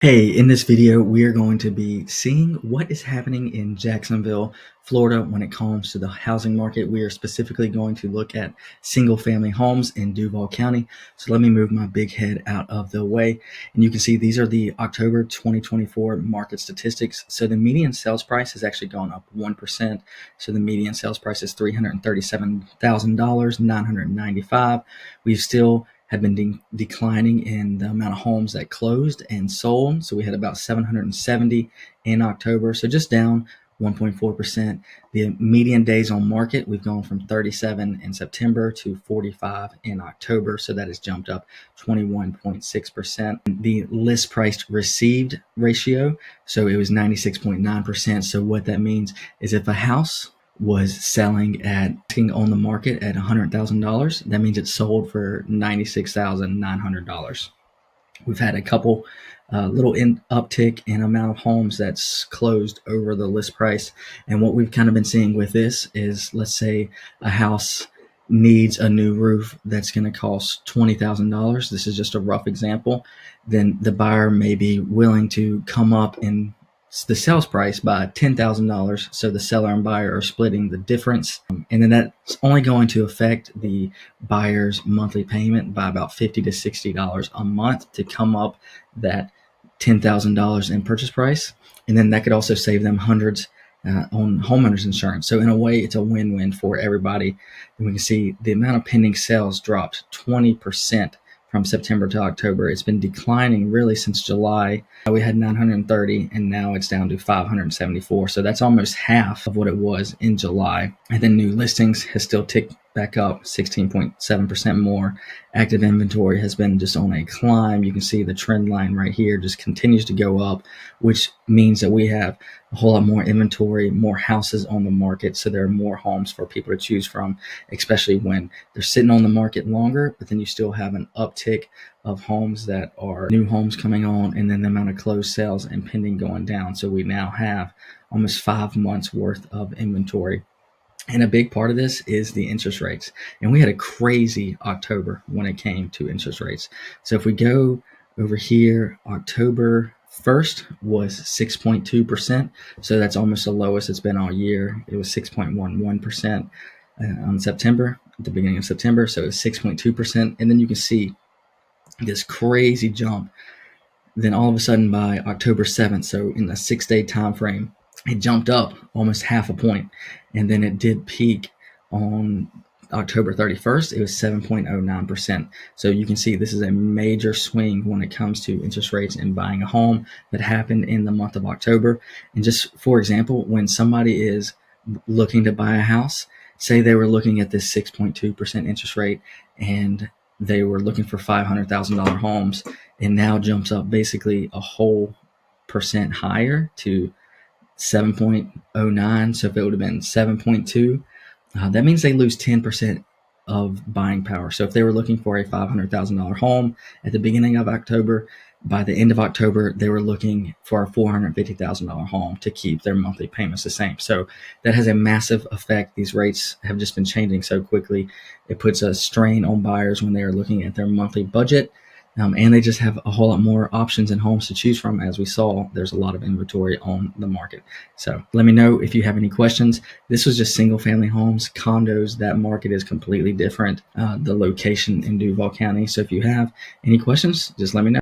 Hey, in this video, we are going to be seeing what is happening in Jacksonville, Florida when it comes to the housing market. We are specifically going to look at single family homes in Duval County. So let me move my big head out of the way. And you can see these are the October 2024 market statistics. So the median sales price has actually gone up 1%. So the median sales price is $337,000, 995. We've still have been declining in the amount of homes that closed and sold. So we had about 770 in October, so just down 1.4%. The median days on market, we've gone from 37 in September to 45 in October, so that has jumped up 21.6%. The list price received ratio, so it was 96.9%. So what that means is if a house was selling on the market at $100,000, that means it sold for $96,900. We've had a couple little uptick in amount of homes that's closed over the list price. And what we've kind of been seeing with this is, let's say a house needs a new roof that's going to cost $20,000. This is just a rough example. Then the buyer may be willing to come up in the sales price by $10,000. So the seller and buyer are splitting the difference. And then that's only going to affect the buyer's monthly payment by about $50 to $60 a month to come up that $10,000 in purchase price. And then that could also save them hundreds on homeowners insurance. So in a way, it's a win-win for everybody. And we can see the amount of pending sales dropped 20% from September to October. It's been declining really since July. We had 930 and now it's down to 574. So that's almost half of what it was in July. And then new listings has still ticked back up 16.7% more. Active inventory has been just on a climb. You can see the trend line right here just continues to go up, which means that we have a whole lot more inventory, more houses on the market. So there are more homes for people to choose from, especially when they're sitting on the market longer, but then you still have an uptick of homes that are new homes coming on, and then the amount of closed sales and pending going down. So we now have almost 5 months worth of inventory. And a big part of this is the interest rates. And we had a crazy October when it came to interest rates. So if we go over here, October 1st was 6.2%. So that's almost the lowest it's been all year. It was 6.11% on September, at the beginning of September. So it was 6.2%. And then you can see this crazy jump. Then all of a sudden by October 7th, so in the 6-day time frame, it jumped up almost half a point. And then it did peak on October 31st. It was 7.09%. So you can see this is a major swing when it comes to interest rates and buying a home that happened in the month of October. And just for example, when somebody is looking to buy a house, say they were looking at this 6.2% interest rate and they were looking for $500,000 homes, and now jumps up basically a whole percent higher to 7.09. So if it would have been 7.2, that means they lose 10% of buying power. So if they were looking for a $500,000 home at the beginning of October, by the end of October, they were looking for a $450,000 home to keep their monthly payments the same. So that has a massive effect. These rates have just been changing so quickly. It puts a strain on buyers when they are looking at their monthly budget. And they just have a whole lot more options and homes to choose from. As we saw, there's a lot of inventory on the market. So let me know if you have any questions. This was just single family homes. Condos, that market is completely different, the location in Duval County. So if you have any questions, just let me know.